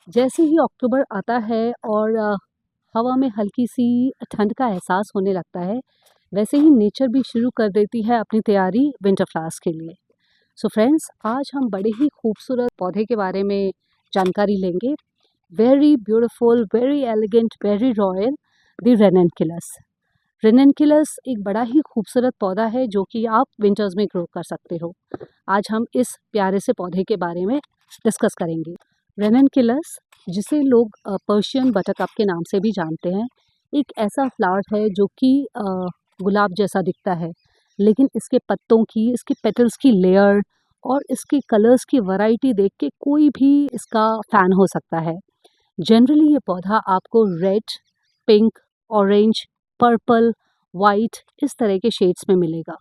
जैसे ही अक्टूबर आता है और हवा में हल्की सी ठंड का एहसास होने लगता है, वैसे ही नेचर भी शुरू कर देती है अपनी तैयारी विंटर फ्लावर्स के लिए। सो फ्रेंड्स, आज हम बड़े ही खूबसूरत पौधे के बारे में जानकारी लेंगे। Very beautiful, very elegant, very royal, the ranunculus. Ranunculus एक बड़ा ही खूबसूरत पौधा है जो कि आप विंटर्स में ग्रो कर सकते हो। आज हम इस प्यारे से पौधे के बारे में डिस्कस करेंगे। रेननकुलस, जिसे लोग पर्शियन बटरकप के नाम से भी जानते हैं, एक ऐसा फ्लावर है जो कि गुलाब जैसा दिखता है, लेकिन इसके पत्तों की, इसके पेटल्स की लेयर और इसके कलर्स की वैरायटी देख के कोई भी इसका फ़ैन हो सकता है। जनरली ये पौधा आपको red, pink, orange, purple, white इस तरह के शेड्स में मिलेगा।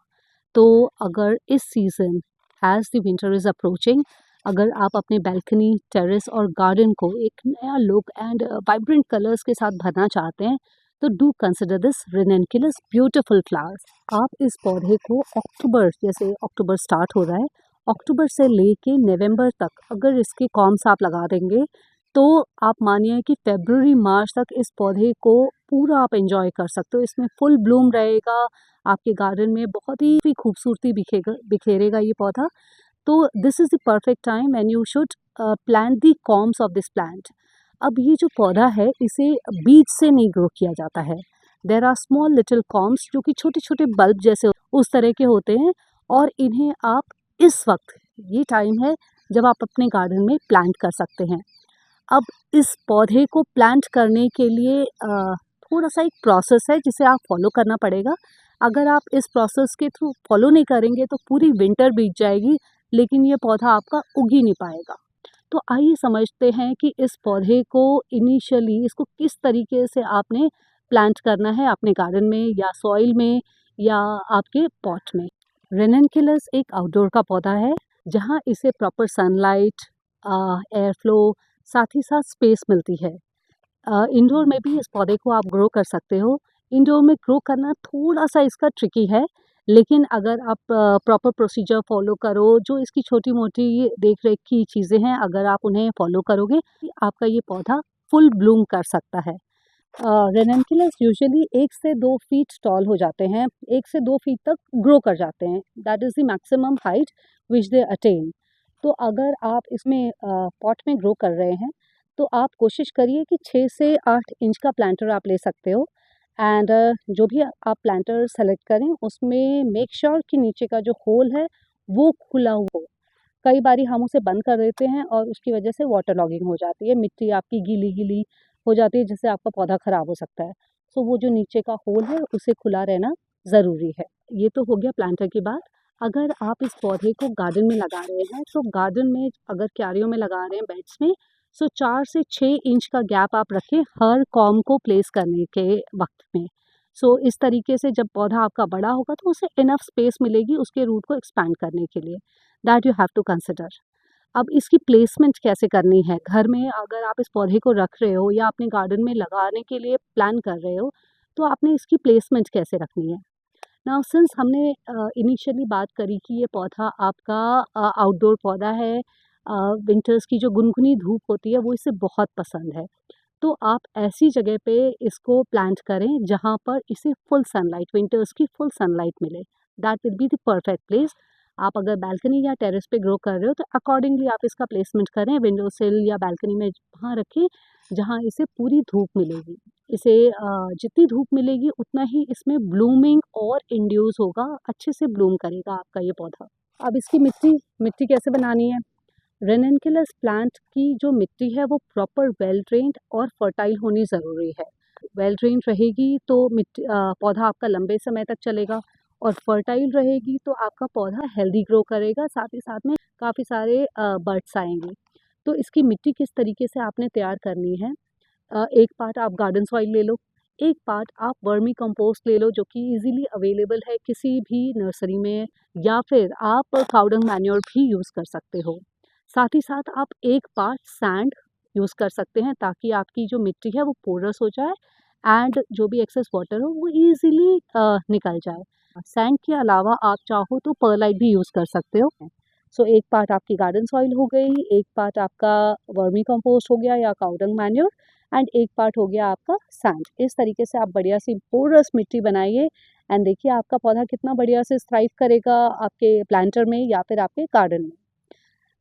तो अगर इस season as the winter is approaching, अगर आप अपने बालकनी, टेरेस और गार्डन को एक नया लुक एंड वाइब्रेंट कलर्स के साथ भरना चाहते हैं, तो do consider this ranunculus beautiful flowers. आप इस पौधे को अक्टूबर, जैसे अक्टूबर स्टार्ट हो रहा है, अक्टूबर से लेके नवंबर तक अगर इसके कॉम्स आप लगा देंगे, तो आप मानिए कि फरवरी मार्च तक इस पौधे को पूरा आप एंजॉय कर सकते हो। इसमें फुल ब्लूम रहेगा, आपके गार्डन में बहुत ही खूबसूरती बिखेरेगा ये पौधा। तो this is the perfect time and you should plant the corms of this plant. अब ये जो पौधा है, इसे बीज से नहीं ग्रो किया जाता है। There are small little corms जो कि छोटे छोटे बल्ब जैसे उस तरह के होते हैं, और इन्हें आप इस वक्त, ये टाइम है जब आप अपने गार्डन में प्लांट कर सकते हैं। अब इस पौधे को प्लांट करने के लिए थोड़ा-सा एक प्रोसेस है जिसे आप फॉलो करना पड़ेगा। अगर आप इस प्रोसेस के थ्रू फॉलो नहीं करेंगे तो पूरी विंटर बीत जाएगी, लेकिन ये पौधा आपका उग ही नहीं पाएगा। तो आइए समझते हैं कि इस पौधे को इनिशियली इसको किस तरीके से आपने प्लांट करना है, अपने गार्डन में या सॉइल में या आपके पॉट में। रेननकुलस एक आउटडोर का पौधा है, जहाँ इसे प्रॉपर सनलाइट, एयर फ्लो, साथ ही साथ स्पेस मिलती है। इंडोर में भी इस पौधे को आप ग्रो कर सकते हो। इंडोर में ग्रो करना थोड़ा-सा इसका ट्रिकी है, लेकिन अगर आप प्रॉपर प्रोसीजर फ़ॉलो करो, जो इसकी छोटी-मोटी देख-रेख की चीज़ें हैं, अगर आप उन्हें फ़ॉलो करोगे, आपका ये पौधा फुल ब्लूम कर सकता है। रेननकुलस यूजुअली 1 से 2 फीट टॉल हो जाते हैं, 1 से 2 फीट तक ग्रो कर जाते हैं। That is the maximum height which they attain. तो अगर आप इसमें पॉट में ग्रो कर रहे हैं, तो आप कोशिश करिए कि 6 से 8 इंच का प्लांटर आप ले सकते हो। एंड जो भी आप प्लांटर सेलेक्ट करें, उसमें मेक श्योर कि नीचे का जो होल है वो खुला हो। कई बारी हम उसे बंद कर देते हैं और उसकी वजह से वाटर लॉगिंग हो जाती है, मिट्टी आपकी गीली-गीली हो जाती है, जिससे आपका पौधा ख़राब हो सकता है। सो वो जो नीचे का होल है उसे खुला रहना ज़रूरी है। ये तो हो गया प्लांटर की बात। अगर आप इस पौधे को गार्डन में लगा रहे हैं, तो गार्डन में अगर क्यारियों में लगा रहे हैं, बेड्स में, सो 4 से 6 इंच का गैप आप रखें हर कॉम को प्लेस करने के वक़्त में। सो इस तरीके से जब पौधा आपका बड़ा होगा तो उसे इनफ स्पेस मिलेगी उसके रूट को एक्सपैंड करने के लिए। That you have to consider. अब इसकी प्लेसमेंट कैसे करनी है? घर में अगर आप इस पौधे को रख रहे हो या अपने गार्डन में लगाने के लिए प्लान कर रहे हो, तो आपने इसकी प्लेसमेंट कैसे रखनी है? नाउ सिंस हमने इनिशियली बात करी कि ये पौधा आपका आउटडोर पौधा है, विंटर्स की जो गुनगुनी धूप होती है वो इसे बहुत पसंद है। तो आप ऐसी जगह पे इसको प्लांट करें जहाँ पर इसे फुल सनलाइट, विंटर्स की फुल सनलाइट मिले। That will be the perfect place. आप अगर बालकनी या टेरेस पे ग्रो कर रहे हो तो अकॉर्डिंगली आप इसका प्लेसमेंट करें, विंडो सिल या बालकनी में वहाँ रखें जहाँ इसे पूरी धूप मिलेगी। इसे जितनी धूप मिलेगी उतना ही इसमें ब्लूमिंग और इंड्यूस होगा, अच्छे से ब्लूम करेगा आपका ये पौधा। अब इसकी मिट्टी मिट्टी कैसे बनानी है? रेननकुलस प्लांट की जो मिट्टी है वो प्रॉपर वेल ड्रेन्ड और फर्टाइल होनी ज़रूरी है। वेल ड्रेन्ड रहेगी तो पौधा आपका लंबे समय तक चलेगा, और फर्टाइल रहेगी तो आपका पौधा हेल्दी ग्रो करेगा, साथ ही साथ में काफ़ी सारे बर्ड्स आएंगे। तो इसकी मिट्टी किस तरीके से आपने तैयार करनी है? एक पार्ट आप गार्डन सॉइल ले लो, एक पार्ट आप वर्मी कंपोस्ट ले लो जो कि इजीली अवेलेबल है किसी भी नर्सरी में, या फिर आप काउ डंग मैन्योर भी यूज़ कर सकते हो। साथ ही साथ आप एक पार्ट सैंड यूज़ कर सकते हैं ताकि आपकी जो मिट्टी है वो पोरस हो जाए एंड जो भी एक्सेस वाटर हो वो ईज़िली निकल जाए। सैंड के अलावा आप चाहो तो परलाइट भी यूज़ कर सकते हो। सो एक पार्ट आपकी गार्डन सॉइल हो गई, एक पार्ट आपका वर्मी कंपोस्ट हो गया या काउ डंग मैन्योर, एंड एक पार्ट हो गया आपका सैंड। इस तरीके से आप बढ़िया सी पोरस मिट्टी बनाइए एंड देखिए आपका पौधा कितना बढ़िया से थ्राइव करेगा आपके प्लांटर में या फिर आपके गार्डन में।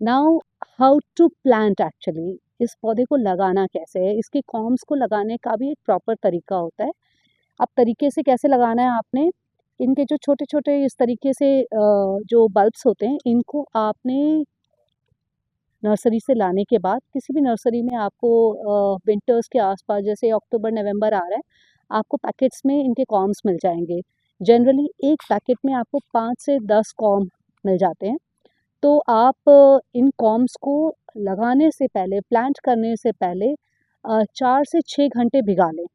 Now how to plant actually, इस पौधे को लगाना कैसे है, इसके कॉम्स को लगाने का भी एक प्रॉपर तरीका होता है। अब तरीके से कैसे लगाना है आपने, इनके जो छोटे छोटे इस तरीके से जो बल्ब्स होते हैं इनको आपने नर्सरी से लाने के बाद, किसी भी नर्सरी में आपको विंटर्स के आसपास जैसे अक्टूबर नवंबर आ रहा है, आपको पैकेट्स में इनके कॉम्स मिल जाएंगे। जनरली एक पैकेट में आपको 5 से 10 कॉम मिल जाते हैं। तो आप इन कॉम्स को लगाने से पहले, प्लांट करने से पहले 4 से 6 घंटे भिगा लें।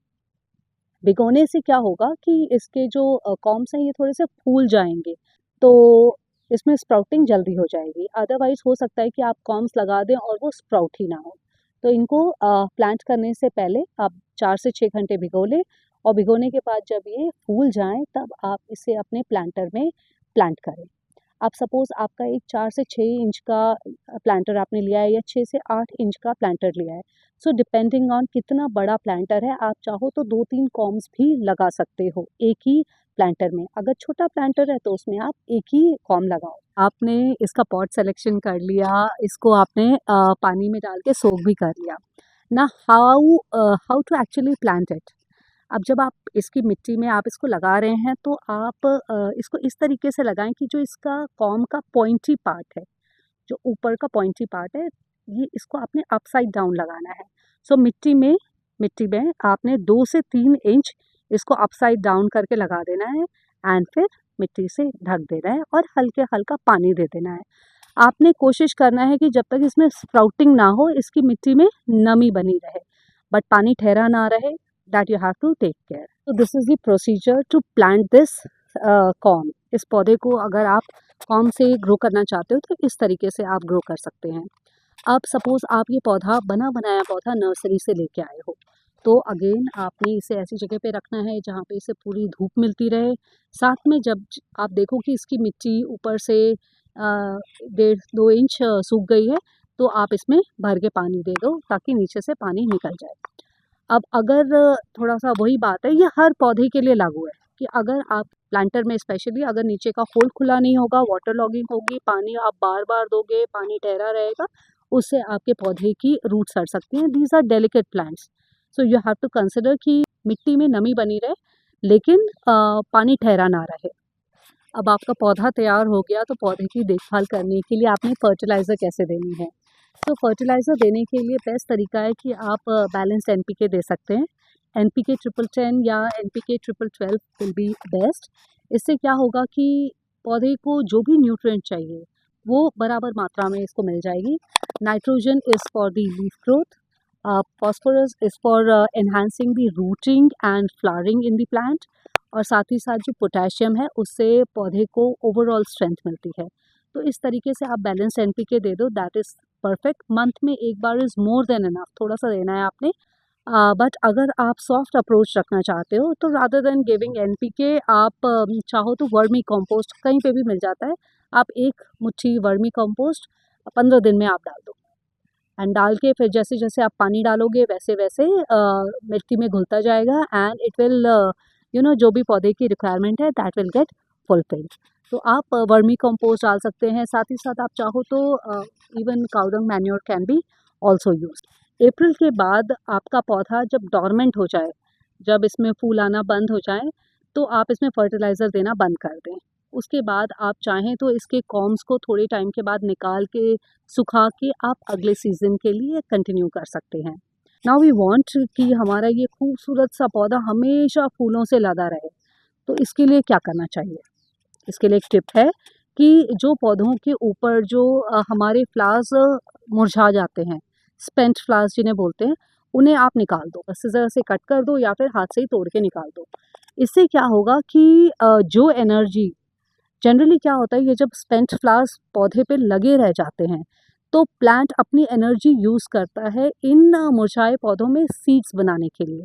भिगोने से क्या होगा कि इसके जो कॉम्स हैं ये थोड़े से फूल जाएंगे, तो इसमें स्प्राउटिंग जल्दी हो जाएगी। अदरवाइज़ हो सकता है कि आप कॉम्स लगा दें और वो स्प्राउट ही ना हो। तो इनको प्लांट करने से पहले आप 4 से 6 घंटे भिगो लें, और भिगोने के बाद जब ये फूल जाएँ तब आप इसे अपने प्लांटर में प्लांट करें। अब सपोज़ आपका एक 4 से 6 इंच का प्लांटर आपने लिया है या 6 से 8 इंच का प्लांटर लिया है। सो डिपेंडिंग ऑन कितना बड़ा प्लांटर है, आप चाहो तो 2-3 कॉम्स भी लगा सकते हो एक ही प्लांटर में। अगर छोटा प्लांटर है तो उसमें आप एक ही कॉम लगाओ। आपने इसका पॉट सिलेक्शन कर लिया, इसको आपने पानी में डाल के सोक भी कर लिया ना। How to actually plant it. अब जब आप इसकी मिट्टी में आप इसको लगा रहे हैं तो आप इसको इस तरीके से लगाएं कि जो इसका कॉम का पॉइंटी पार्ट है, जो ऊपर का पॉइंटी पार्ट है, ये इसको आपने अपसाइड डाउन लगाना है। सो मिट्टी में आपने 2 से 3 इंच इसको अपसाइड डाउन करके लगा देना है, एंड फिर मिट्टी से ढक देना है और हल्के हल्का पानी दे देना है। आपने कोशिश करना है कि जब तक इसमें स्प्राउटिंग ना हो, इसकी मिट्टी में नमी बनी रहे, बट पानी ठहरा ना रहे। That you have to take care. तो this is the procedure to plant this corn. इस पौधे को अगर आप कॉर्न से ग्रो करना चाहते हो तो इस तरीके से आप ग्रो कर सकते हैं। अब सपोज़ आप ये पौधा बना बनाया पौधा नर्सरी से लेके आए हो, तो अगेन आपने इसे ऐसी जगह पे रखना है जहाँ पे इसे पूरी धूप मिलती रहे। साथ में जब आप देखो कि इसकी मिट्टी ऊपर से 1.5-2 इंच सूख गई है, तो आप इसमें भर के पानी दे दो ताकि नीचे से पानी निकल जाए। अब अगर थोड़ा-सा वही बात है, ये हर पौधे के लिए लागू है कि अगर आप प्लांटर में स्पेशली अगर नीचे का होल खुला नहीं होगा, वाटर लॉगिंग होगी, पानी आप बार-बार दोगे, पानी ठहरा रहेगा, उससे आपके पौधे की रूट सड़ सकती हैं। These are delicate plants, so you have to consider कि मिट्टी में नमी बनी रहे, लेकिन पानी ठहरा ना रहे। अब आपका पौधा तैयार हो गया, तो पौधे की देखभाल करने के लिए आपने फर्टिलाइज़र कैसे देनी है। तो फर्टिलाइज़र देने के लिए बेस्ट तरीका है कि आप बैलेंस्ड एनपीके दे सकते हैं। एनपीके 10-10 या एनपीके 12-12 विल बी बेस्ट। इससे क्या होगा कि पौधे को जो भी न्यूट्रिएंट चाहिए वो बराबर मात्रा में इसको मिल जाएगी। Nitrogen is for the leaf growth, phosphorus is for enhancing the routing and flowering in the plant, और साथ ही साथ जो पोटेशियम है उससे पौधे को ओवरऑल स्ट्रेंथ मिलती है। तो इस तरीके से आप बैलेंस एनपीके दे दो, दैट इज़ परफेक्ट। मंथ में एक बार इज़ मोर देन इनफ, थोड़ा सा देना है आपने। बट अगर आप सॉफ्ट अप्रोच रखना चाहते हो तो रादर देन गिविंग एनपीके, आप चाहो तो वर्मी कंपोस्ट कहीं पे भी मिल जाता है, आप एक मुट्ठी वर्मी कंपोस्ट 15 दिन में आप डाल दो, एंड डाल के फिर जैसे जैसे आप पानी डालोगे वैसे वैसे मिट्टी में घुलता जाएगा, एंड इट विल जो भी पौधे की रिक्वायरमेंट है दैट विल गेट फुलफिल्ड। तो आप वर्मी कंपोस्ट डाल सकते हैं, साथ ही साथ आप चाहो तो even cow dung manure can be also use. अप्रैल के बाद आपका पौधा जब डॉर्मेंट हो जाए, जब इसमें फूल आना बंद हो जाए, तो आप इसमें फर्टिलाइज़र देना बंद कर दें। उसके बाद आप चाहें तो इसके कॉम्स को थोड़े टाइम के बाद निकाल के सुखा के आप अगले सीज़न के लिए कंटिन्यू कर सकते हैं। नाउ वी वांट कि हमारा ये खूबसूरत सा पौधा हमेशा फूलों से लदा रहे, तो इसके लिए क्या करना चाहिए? इसके लिए एक टिप है कि जो पौधों के ऊपर जो हमारे फ्लावर्स मुरझा जाते हैं, स्पेंट फ्लावर्स जिन्हें बोलते हैं, उन्हें आप निकाल दो, सिज़र से कट कर दो या फिर हाथ से ही तोड़ के निकाल दो। इससे क्या होगा कि जो एनर्जी जनरली क्या होता है, ये जब स्पेंट फ्लावर्स पौधे पे लगे रह जाते हैं तो प्लांट अपनी एनर्जी यूज़ करता है इन मुरझाए पौधों में सीड्स बनाने के लिए।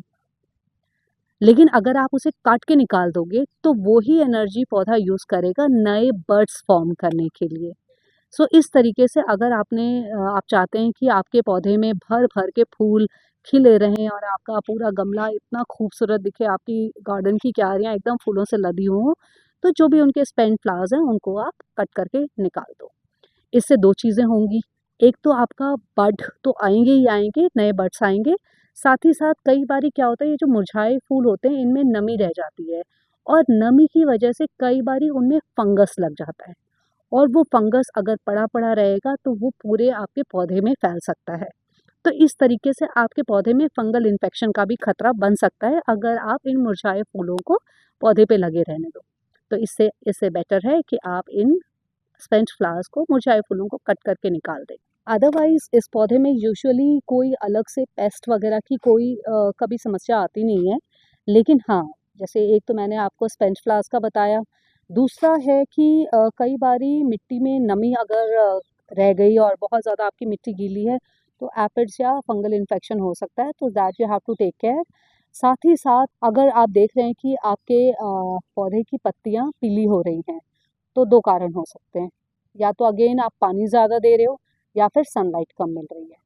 लेकिन अगर आप उसे काट के निकाल दोगे तो वो ही एनर्जी पौधा यूज़ करेगा नए बड्स फॉर्म करने के लिए। सो इस तरीके से अगर आप चाहते हैं कि आपके पौधे में भर भर के फूल खिले रहें और आपका पूरा गमला इतना खूबसूरत दिखे, आपकी गार्डन की क्यारियाँ एकदम फूलों से लदी हों, तो जो भी उनके स्पेंट फ्लावर्स हैं उनको आप कट करके निकाल दो। इससे 2 चीज़ें होंगी, एक तो आपका बड तो आएँगे ही आएँगे, नए बड्स आएँगे, साथ ही साथ कई बारी क्या होता है ये जो मुरझाए फूल होते हैं इनमें नमी रह जाती है और नमी की वजह से कई बारी उनमें फंगस लग जाता है और वो फंगस अगर पड़ा-पड़ा रहेगा तो वो पूरे आपके पौधे में फैल सकता है। तो इस तरीके से आपके पौधे में फंगल इन्फेक्शन का भी खतरा बन सकता है अगर आप इन मुरझाए फूलों को पौधे पे लगे रहने दो। तो इससे इससे बेटर है कि आप इन स्पेंट फ्लावर्स को मुरझाए फूलों को कट करके निकाल दें। अदरवाइज़ इस पौधे में यूजुअली कोई अलग से पेस्ट वगैरह की कोई कभी समस्या आती नहीं है। लेकिन हाँ, जैसे एक तो मैंने आपको स्पेंट फ्लावर्स का बताया, दूसरा है कि कई बारी मिट्टी में नमी अगर रह गई और बहुत ज़्यादा आपकी मिट्टी गीली है, तो एपिड्स या फंगल इन्फेक्शन हो सकता है, तो that you have to take care. साथ ही साथ अगर आप देख रहे हैं कि आपके पौधे की पत्तियाँ पीली हो रही हैं, तो 2 कारण हो सकते हैं। या तो अगेन आप पानी ज़्यादा दे रहे हो या फिर सनलाइट कम मिल रही है।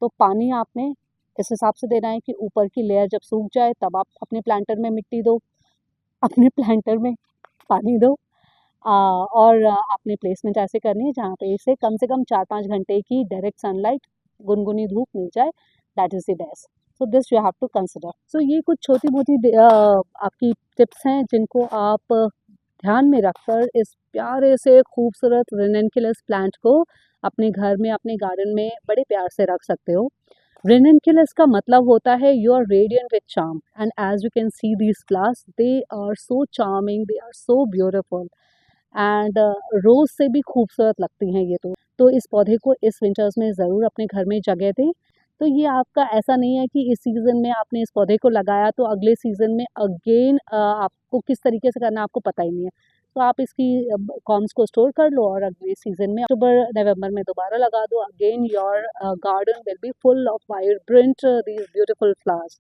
तो पानी आपने इस हिसाब से देना है कि ऊपर की लेयर जब सूख जाए तब आप अपने प्लांटर में मिट्टी दो, अपने प्लांटर में पानी दो। और आपने प्लेसमेंट ऐसे करनी है जहाँ पे इसे कम से कम 4-5 घंटे की डायरेक्ट सनलाइट, गुनगुनी धूप मिल जाए, that is the best. So this you have to consider. So ये कुछ छोटी-मोटी आपकी टिप्स हैं जिनको आप ध्यान में रखकर इस प्यारे से खूबसूरत रेननकुलस प्लांट को अपने घर में, अपने गार्डन में बड़े प्यार से रख सकते हो। रेननकुलस का मतलब होता है you are radiant with charm and as you can see these flowers they are so charming, they are so beautiful and rose से भी खूबसूरत लगती हैं ये तो इस पौधे को इस विंटर्स में ज़रूर अपने घर में जगह दें। तो ये आपका ऐसा नहीं है कि इस सीज़न में आपने इस पौधे को लगाया तो अगले सीज़न में अगेन आपको किस तरीके से करना है आपको पता ही नहीं है। तो आप इसकी कॉर्म्स को स्टोर कर लो और अगले सीज़न में अक्टूबर नवंबर में दोबारा लगा दो। Again your garden will be full of vibrant these beautiful flowers.